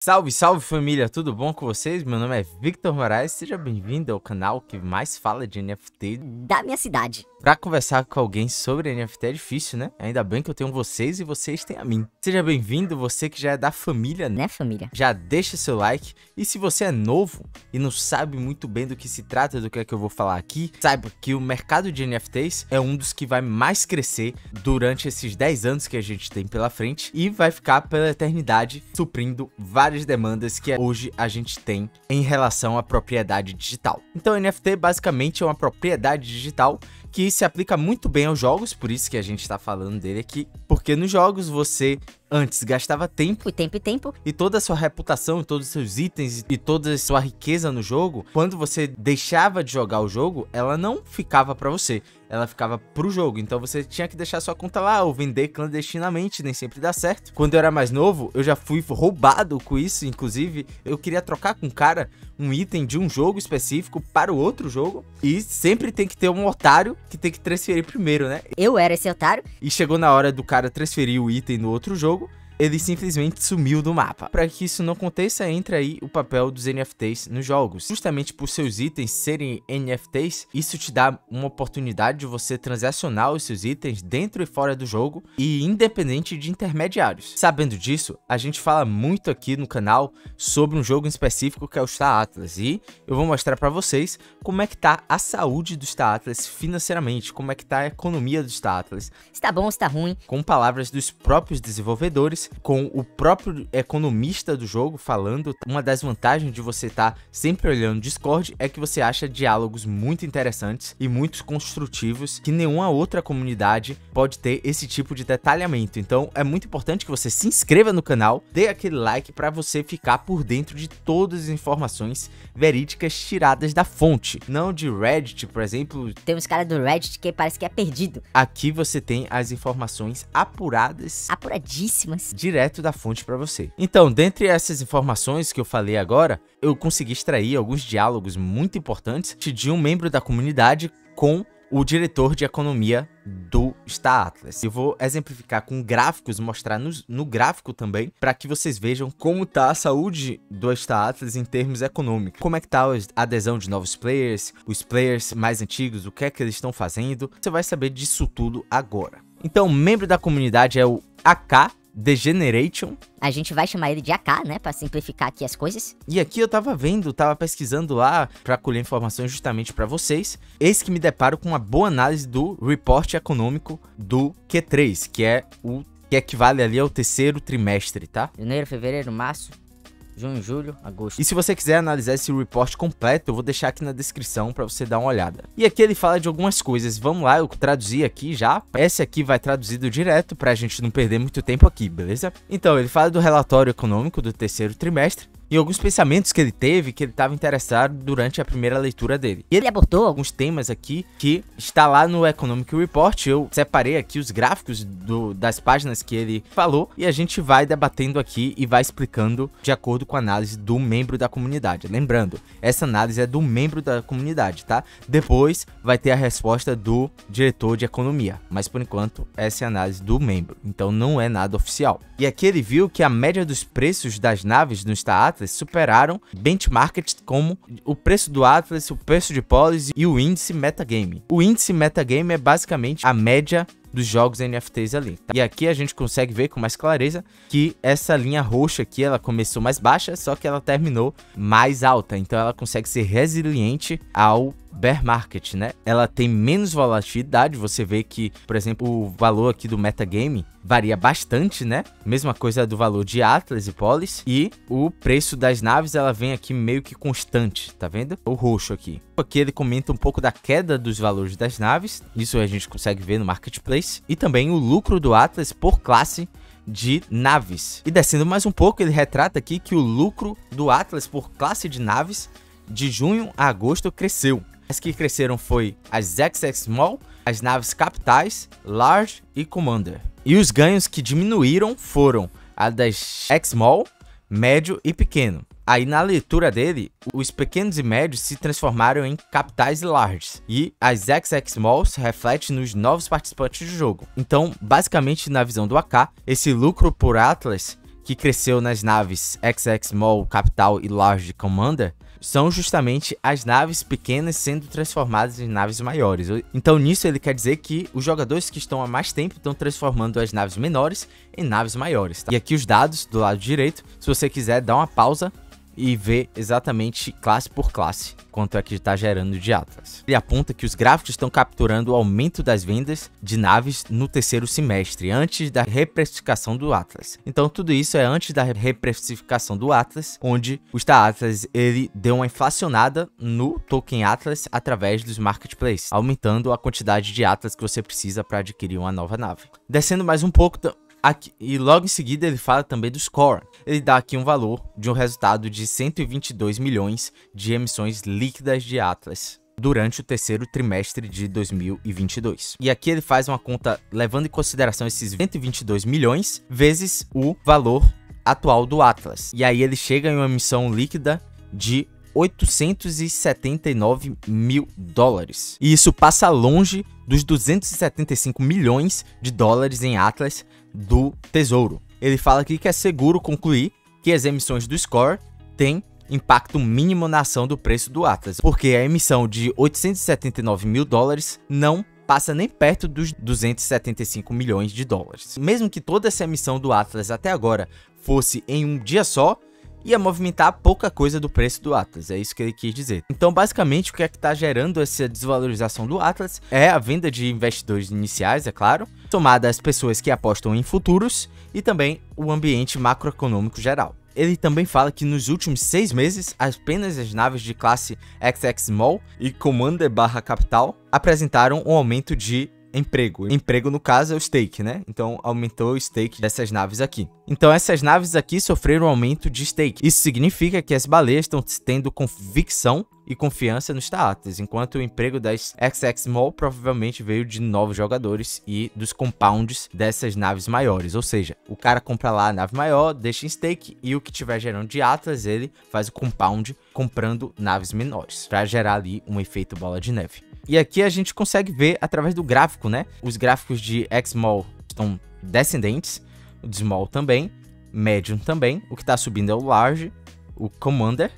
Salve, salve família, tudo bom com vocês? Meu nome é Victor Moraes, seja bem-vindo ao canal que mais fala de NFT da minha cidade. Pra conversar com alguém sobre NFT é difícil, né? Ainda bem que eu tenho vocês e vocês têm a mim. Seja bem-vindo, você que já é da família, né família? Já deixa seu like, e se você é novo e não sabe muito bem do que se trata, do que é que eu vou falar aqui, saiba que o mercado de NFTs é um dos que vai mais crescer durante esses 10 anos que a gente tem pela frente e vai ficar pela eternidade suprindo várias demandas que hoje a gente tem em relação à propriedade digital. Então NFT basicamente é uma propriedade digital que se aplica muito bem aos jogos, por isso que a gente está falando dele aqui, porque nos jogos você antes gastava tempo e toda a sua reputação, todos os seus itens e toda a sua riqueza no jogo, quando você deixava de jogar o jogo, ela não ficava para você, ela ficava pro jogo, então você tinha que deixar sua conta lá ou vender clandestinamente, nem sempre dá certo. Quando eu era mais novo, eu já fui roubado com isso, inclusive eu queria trocar com um cara um item de um jogo específico para o outro jogo e sempre tem que ter um otário que tem que transferir primeiro, né? Eu era esse otário. E chegou na hora do cara transferir o item no outro jogo, ele simplesmente sumiu do mapa. Para que isso não aconteça, entra aí o papel dos NFTs nos jogos. Justamente por seus itens serem NFTs, isso te dá uma oportunidade de você transacionar os seus itens dentro e fora do jogo e independente de intermediários. Sabendo disso, a gente fala muito aqui no canal sobre um jogo em específico que é o Star Atlas e eu vou mostrar para vocês como é que tá a saúde do Star Atlas financeiramente, como é que tá a economia do Star Atlas. Está bom, está ruim. Com palavras dos próprios desenvolvedores, com o próprio economista do jogo falando. Uma das vantagens de você estar sempre olhando Discord é que você acha diálogos muito interessantes e muito construtivos que nenhuma outra comunidade pode ter esse tipo de detalhamento. Então é muito importante que você se inscreva no canal, dê aquele like para você ficar por dentro de todas as informações verídicas tiradas da fonte, não de Reddit, por exemplo. Tem uns caras do Reddit que parece que é perdido. Aqui você tem as informações apuradíssimas, direto da fonte para você. Então, dentre essas informações que eu falei agora, eu consegui extrair alguns diálogos muito importantes de um membro da comunidade com o diretor de economia do Star Atlas. Eu vou exemplificar com gráficos, mostrar no gráfico também, para que vocês vejam como tá a saúde do Star Atlas em termos econômicos. Como é que tá a adesão de novos players, os players mais antigos, o que é que eles estão fazendo. Você vai saber disso tudo agora. Então, o membro da comunidade é o AK Degeneration. A gente vai chamar ele de AK, né, pra simplificar aqui as coisas. E aqui eu tava pesquisando lá pra colher informações justamente pra vocês. Eis que me deparo com uma boa análise do reporte econômico do Q3, que é o que equivale ali ao terceiro trimestre, tá? Janeiro, fevereiro, março, junho, julho, agosto. E se você quiser analisar esse report completo, eu vou deixar aqui na descrição para você dar uma olhada. E aqui ele fala de algumas coisas. Vamos lá, eu traduzi aqui já. Esse aqui vai traduzido direto pra gente não perder muito tempo aqui, beleza? Então, ele fala do relatório econômico do terceiro trimestre e alguns pensamentos que ele teve, que ele estava interessado durante a primeira leitura dele. E ele abordou alguns temas aqui que está lá no Economic Report. Eu separei aqui os gráficos das páginas que ele falou e a gente vai debatendo aqui e vai explicando de acordo com a análise do membro da comunidade. Lembrando, essa análise é do membro da comunidade, tá? Depois vai ter a resposta do diretor de economia, mas por enquanto essa é a análise do membro, então não é nada oficial. E aqui ele viu que a média dos preços das naves no Star Atlas superaram benchmarks como o preço do Atlas, o preço de Polis e o índice Metagame. O índice Metagame é basicamente a média dos jogos NFTs ali, tá? E aqui a gente consegue ver com mais clareza que essa linha roxa aqui, ela começou mais baixa, só que ela terminou mais alta, então ela consegue ser resiliente ao bear market, né? Ela tem menos volatilidade, você vê que, por exemplo, o valor aqui do metagame varia bastante, né? Mesma coisa do valor de Atlas e Polis, e o preço das naves, ela vem aqui meio que constante, tá vendo? O roxo aqui. Aqui ele comenta um pouco da queda dos valores das naves, isso a gente consegue ver no Marketplace, e também o lucro do Atlas por classe de naves. E descendo mais um pouco, ele retrata aqui que o lucro do Atlas por classe de naves de junho a agosto cresceu. As que cresceram foi as XX Small, as naves capitais, Large e Commander. E os ganhos que diminuíram foram a das X-Small, médio e pequeno. Aí na leitura dele, os pequenos e médios se transformaram em capitais e larges. E as XX Malls refletem nos novos participantes do jogo. Então, basicamente, na visão do AK, esse lucro por Atlas, que cresceu nas naves XX Small, Capital e Large Commander são justamente as naves pequenas sendo transformadas em naves maiores. Então nisso ele quer dizer que os jogadores que estão há mais tempo estão transformando as naves menores em naves maiores, tá? E aqui os dados do lado direito, se você quiser dar uma pausa e ver exatamente classe por classe quanto é que está gerando de Atlas. Ele aponta que os gráficos estão capturando o aumento das vendas de naves no terceiro semestre, antes da reprecificação do Atlas. Então tudo isso é antes da reprecificação do Atlas, onde o Star Atlas ele deu uma inflacionada no token Atlas através dos marketplaces, aumentando a quantidade de Atlas que você precisa para adquirir uma nova nave. Descendo mais um pouco, aqui, e logo em seguida ele fala também do score. Ele dá aqui um valor de um resultado de 122 milhões de emissões líquidas de Atlas durante o terceiro trimestre de 2022. E aqui ele faz uma conta levando em consideração esses 122 milhões vezes o valor atual do Atlas. E aí ele chega em uma emissão líquida de 879 mil dólares. E isso passa longe dos 275 milhões de dólares em Atlas do Tesouro. Ele fala aqui que é seguro concluir que as emissões do Score têm impacto mínimo na ação do preço do Atlas, porque a emissão de 879 mil dólares não passa nem perto dos 275 milhões de dólares. Mesmo que toda essa emissão do Atlas até agora fosse em um dia só, ia movimentar pouca coisa do preço do Atlas, é isso que ele quis dizer. Então, basicamente, o que é que está gerando essa desvalorização do Atlas é a venda de investidores iniciais, é claro, somada às pessoas que apostam em futuros e também o ambiente macroeconômico geral. Ele também fala que nos últimos 6 meses, apenas as naves de classe XX Small e Commander/Capital apresentaram um aumento de emprego. Emprego, no caso, é o stake, né? Então, aumentou o stake dessas naves aqui. Então, essas naves aqui sofreram um aumento de stake. Isso significa que as baleias estão tendo convicção e confiança nos Star Atlas, enquanto o emprego das XX Small provavelmente veio de novos jogadores e dos compounds dessas naves maiores. Ou seja, o cara compra lá a nave maior, deixa em stake e o que tiver gerando de Atlas, ele faz o compound comprando naves menores, para gerar ali um efeito bola de neve. E aqui a gente consegue ver através do gráfico, né? Os gráficos de X-Small estão descendentes, o de Small também, Medium também. O que está subindo é o Large, o Commander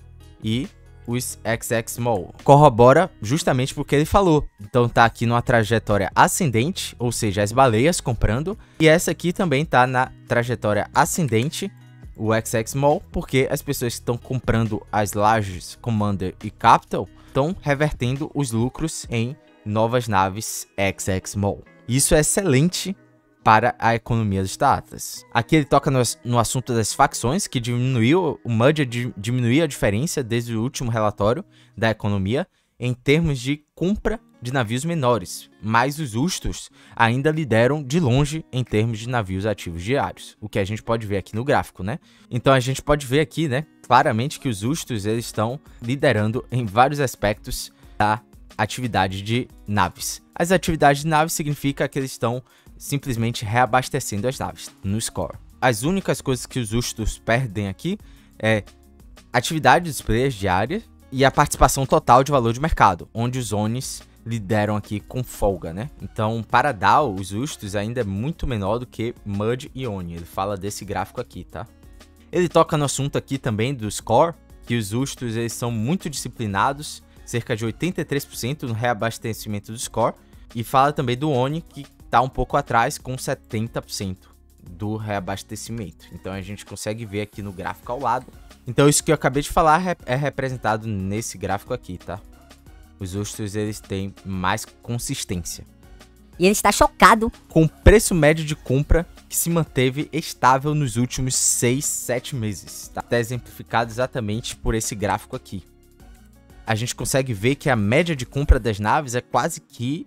e os XX Small. Corrobora justamente porque ele falou. Então tá aqui numa trajetória ascendente, ou seja, as baleias comprando. E essa aqui também tá na trajetória ascendente, o XX Small, porque as pessoas que estão comprando as Larges, Commander e Capital estão revertendo os lucros em novas naves XX Small. Isso é excelente para a economia dos Star Atlas. Aqui ele toca no assunto das facções, que diminuiu, o MUD diminuiu a diferença desde o último relatório da economia em termos de compra de navios menores, mas os Ustos ainda lideram de longe em termos de navios ativos diários, o que a gente pode ver aqui no gráfico, né? Então a gente pode ver aqui, né, claramente que os Ustos eles estão liderando em vários aspectos da atividade de naves. As atividades de naves significa que eles estão simplesmente reabastecendo as naves no score. As únicas coisas que os Ustos perdem aqui é atividade dos players diária e a participação total de valor de mercado, onde os Onis lideram aqui com folga, né? Então, para DAO, os Ustos ainda é muito menor do que MUD e ONI. Ele fala desse gráfico aqui, tá? Ele toca no assunto aqui também do score, que os Ustos eles são muito disciplinados, cerca de 83% no reabastecimento do score, e fala também do ONI, que está um pouco atrás, com 70% do reabastecimento. Então, a gente consegue ver aqui no gráfico ao lado. Então, isso que eu acabei de falar é representado nesse gráfico aqui, tá? Os Ustos, eles têm mais consistência. E ele está chocado com o preço médio de compra que se manteve estável nos últimos 6, 7 meses. Tá exemplificado exatamente por esse gráfico aqui. A gente consegue ver que a média de compra das naves é quase que,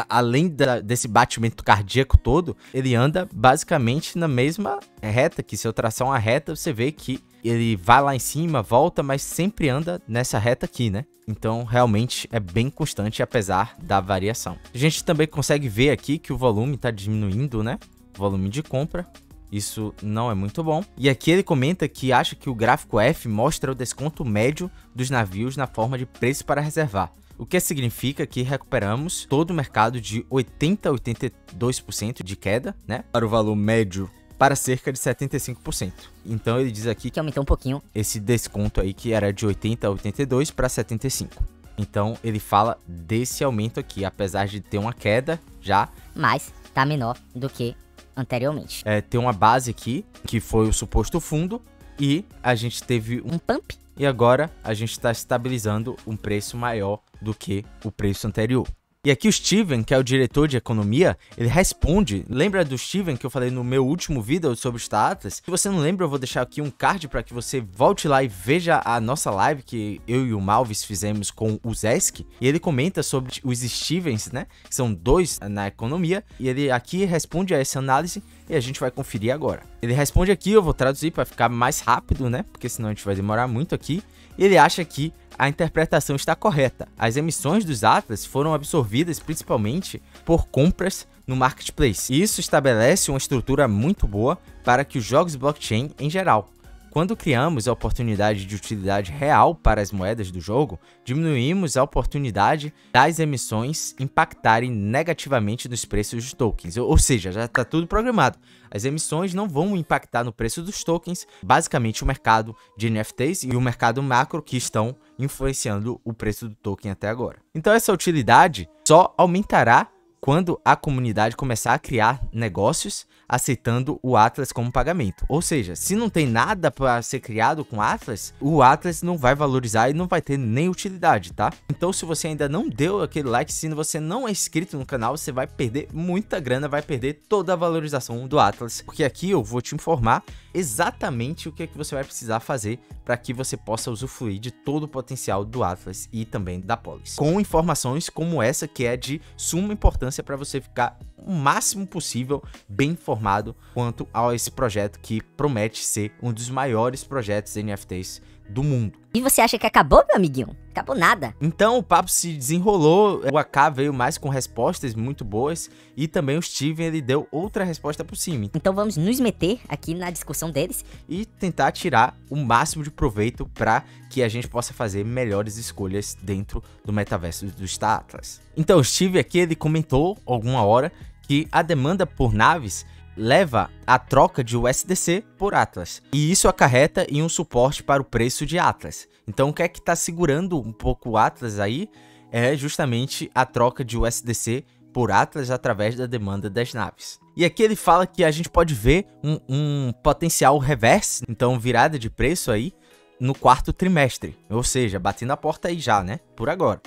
além desse batimento cardíaco todo, ele anda basicamente na mesma reta, que se eu traçar uma reta, você vê que ele vai lá em cima, volta, mas sempre anda nessa reta aqui, né? Então, realmente é bem constante, apesar da variação. A gente também consegue ver aqui que o volume está diminuindo, né? O volume de compra. Isso não é muito bom. E aqui ele comenta que acha que o gráfico F mostra o desconto médio dos navios na forma de preço para reservar. O que significa que recuperamos todo o mercado de 80% a 82% de queda, né? Para o valor médio para cerca de 75%. Então ele diz aqui Que aumentou um pouquinho. esse desconto aí que era de 80 a 82 para 75. Então ele fala desse aumento aqui, apesar de ter uma queda já. Mas tá menor do que anteriormente. Tem uma base aqui, que foi o suposto fundo, e a gente teve Um pump. E agora a gente está estabilizando um preço maior do que o preço anterior. E aqui o Steven, que é o diretor de economia, ele responde. Lembra do Steven que eu falei no meu último vídeo sobre o Star Atlas? Se você não lembra, eu vou deixar aqui um card para que você volte lá e veja a nossa live que eu e o Malvis fizemos com o Zesk. E ele comenta sobre os Stevens, né? Que são 2 na economia. E ele aqui responde a essa análise e a gente vai conferir agora. Ele responde aqui, eu vou traduzir para ficar mais rápido, né? Porque senão a gente vai demorar muito aqui. E ele acha que a interpretação está correta. As emissões dos Atlas foram absorvidas principalmente por compras no marketplace. E isso estabelece uma estrutura muito boa para que os jogos blockchain em geral. Quando criamos a oportunidade de utilidade real para as moedas do jogo, diminuímos a oportunidade das emissões impactarem negativamente nos preços dos tokens. Ou seja, já está tudo programado. As emissões não vão impactar no preço dos tokens, basicamente o mercado de NFTs e o mercado macro que estão influenciando o preço do token até agora. Então essa utilidade só aumentará quando a comunidade começar a criar negócios aceitando o Atlas como pagamento. Ou seja, se não tem nada para ser criado com Atlas, o Atlas não vai valorizar e não vai ter nem utilidade, tá? Então se você ainda não deu aquele like, se você não é inscrito no canal, você vai perder muita grana, vai perder toda a valorização do Atlas. Porque aqui eu vou te informar exatamente o que é que você vai precisar fazer para que você possa usufruir de todo o potencial do Atlas e também da Polis. Com informações como essa que é de suma importância para você ficar o máximo possível bem informado quanto a esse projeto que promete ser um dos maiores projetos NFTs do mundo. E você acha que acabou, meu amiguinho? Acabou nada. Então o papo se desenrolou, o AK veio mais com respostas muito boas e também o Steven ele deu outra resposta por cima. Então vamos nos meter aqui na discussão deles E tentar tirar o máximo de proveito para que a gente possa fazer melhores escolhas dentro do metaverso do Star Atlas. Então o Steve aqui ele comentou alguma hora que a demanda por naves leva a troca de USDC por Atlas. E isso acarreta em um suporte para o preço de Atlas. Então o que é que está segurando um pouco o Atlas aí é justamente a troca de USDC por Atlas através da demanda das naves. E aqui ele fala que a gente pode ver um potencial reverse, então virada de preço aí no 4º trimestre. Ou seja, batendo a porta aí já, né? Por agora.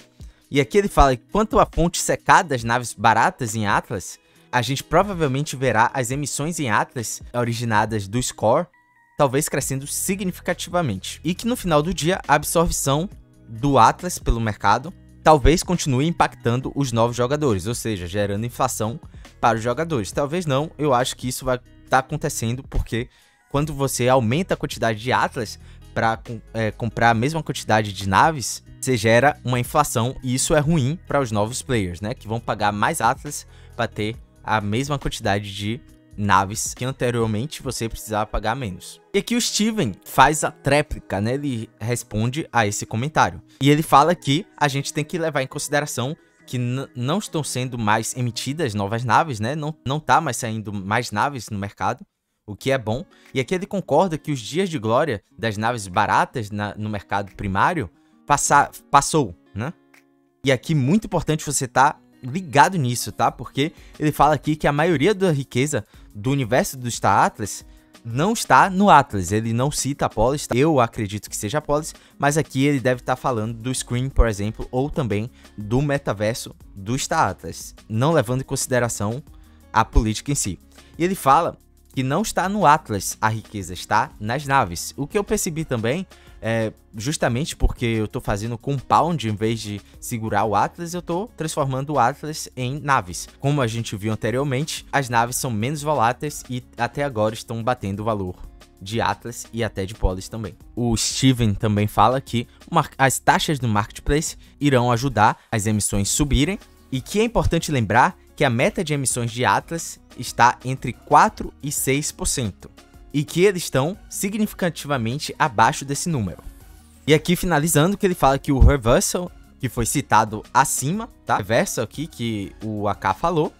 E aqui ele fala que quanto à fonte secada das naves baratas em Atlas, a gente provavelmente verá as emissões em Atlas originadas do Score, talvez crescendo significativamente. E que no final do dia, a absorção do Atlas pelo mercado talvez continue impactando os novos jogadores, ou seja, gerando inflação para os jogadores. Talvez não, eu acho que isso vai estar acontecendo porque quando você aumenta a quantidade de Atlas para comprar a mesma quantidade de naves, você gera uma inflação e isso é ruim para os novos players, né? Que vão pagar mais Atlas para ter a mesma quantidade de naves que anteriormente você precisava pagar menos. E aqui o Steven faz a tréplica, né? Ele responde a esse comentário. E ele fala que a gente tem que levar em consideração que não estão sendo mais emitidas novas naves, né? Não tá mais saindo mais naves no mercado, o que é bom. E aqui ele concorda que os dias de glória das naves baratas no mercado primário passou, né? E aqui muito importante você estar ligado nisso, tá? Porque ele fala aqui que a maioria da riqueza do universo do Star Atlas não está no Atlas. Ele não cita a Polis, eu acredito que seja a Polis, mas aqui ele deve estar falando do Scream, por exemplo, ou também do metaverso do Star Atlas, não levando em consideração a política em si. E ele fala que não está no Atlas a riqueza, está nas naves. O que eu percebi também é justamente porque eu estou fazendo compound em vez de segurar o Atlas, eu estou transformando o Atlas em naves. Como a gente viu anteriormente, as naves são menos voláteis e até agora estão batendo o valor de Atlas e até de Polis também. O Steven também fala que as taxas do marketplace irão ajudar as emissões subirem e que é importante lembrar que a meta de emissões de Atlas está entre 4% e 6%. E que eles estão significativamente abaixo desse número. E aqui finalizando que ele fala que o reversal, que foi citado acima, tá? Reversal aqui que o AK falou,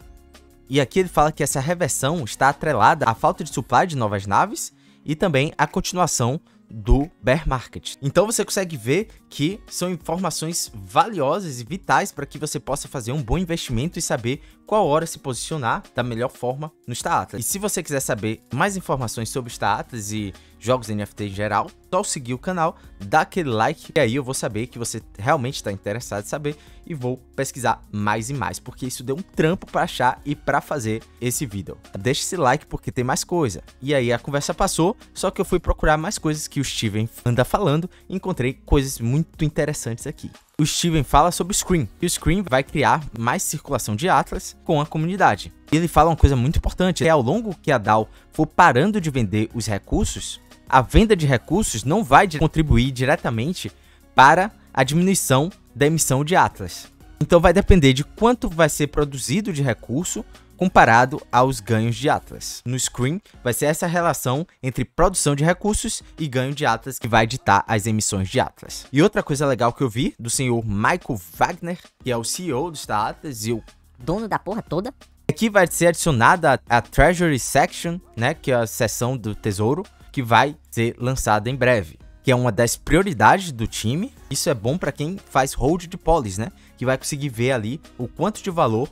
E aqui ele fala que essa reversão está atrelada à falta de supply de novas naves e também à continuação do bear market. Então você consegue ver que são informações valiosas e vitais para que você possa fazer um bom investimento e saber qual hora se posicionar da melhor forma no Star Atlas. E se você quiser saber mais informações sobre Star Atlas e jogos NFT em geral, só seguir o canal, dá aquele like e aí eu vou saber que você realmente está interessado em saber e vou pesquisar mais e mais, porque isso deu um trampo para achar e para fazer esse vídeo. Deixa esse like porque tem mais coisa. E aí a conversa passou, só que eu fui procurar mais coisas que o Steven anda falando e encontrei coisas muito interessantes aqui. O Steven fala sobre o Scream, e o Scream vai criar mais circulação de Atlas com a comunidade. Ele fala uma coisa muito importante, ao longo que a DAO for parando de vender os recursos, a venda de recursos não vai contribuir diretamente para a diminuição da emissão de Atlas. Então vai depender de quanto vai ser produzido de recurso comparado aos ganhos de Atlas. No Scream vai ser essa relação entre produção de recursos e ganho de Atlas que vai ditar as emissões de Atlas. E outra coisa legal que eu vi do senhor Michael Wagner, que é o CEO do Star Atlas e o Dono da porra toda. Aqui vai ser adicionada a Treasury Section, né, que é a seção do tesouro, que vai ser lançada em breve, que é uma das prioridades do time. Isso é bom para quem faz hold de polis, né, que vai conseguir ver ali o quanto de valor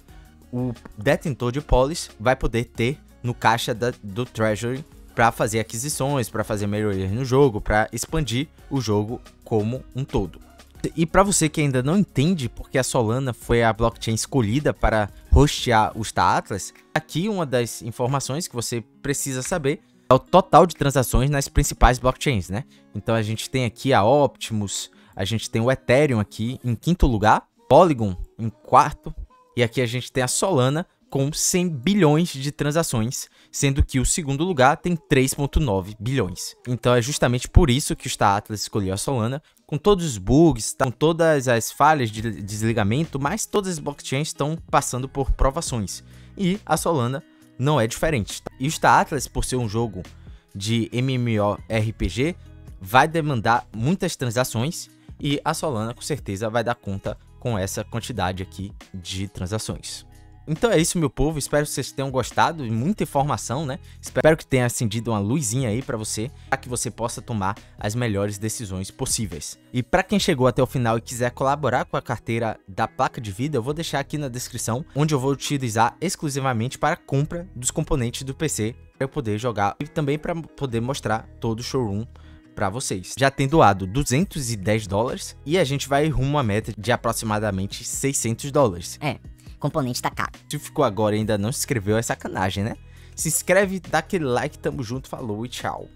o detentor de polis vai poder ter no caixa do Treasury para fazer aquisições, para fazer melhorias no jogo, para expandir o jogo como um todo. E para você que ainda não entende porque a Solana foi a blockchain escolhida para hostear o Star Atlas, aqui uma das informações que você precisa saber é o total de transações nas principais blockchains, né? Então a gente tem aqui a Optimus, a gente tem o Ethereum aqui em quinto lugar, Polygon em quarto, e aqui a gente tem a Solana com 100 bilhões de transações, sendo que o segundo lugar tem 3,9 bilhões. Então é justamente por isso que o Star Atlas escolheu a Solana, com todos os bugs, com todas as falhas de desligamento, mas todas as blockchains estão passando por provações. E a Solana não é diferente. E o Star Atlas, por ser um jogo de MMORPG, vai demandar muitas transações e a Solana com certeza vai dar conta com essa quantidade aqui de transações. Então é isso, meu povo, espero que vocês tenham gostado, muita informação, né? Espero que tenha acendido uma luzinha aí para você, para que você possa tomar as melhores decisões possíveis. E para quem chegou até o final e quiser colaborar com a carteira da placa de vídeo, eu vou deixar aqui na descrição, onde eu vou utilizar exclusivamente para a compra dos componentes do PC, para eu poder jogar e também para poder mostrar todo o showroom para vocês. Já tem doado $210 e a gente vai rumo a meta de aproximadamente $600. É, componente tá caro. Se ficou agora e ainda não se inscreveu, é sacanagem, né? Se inscreve, dá aquele like, tamo junto, falou e tchau.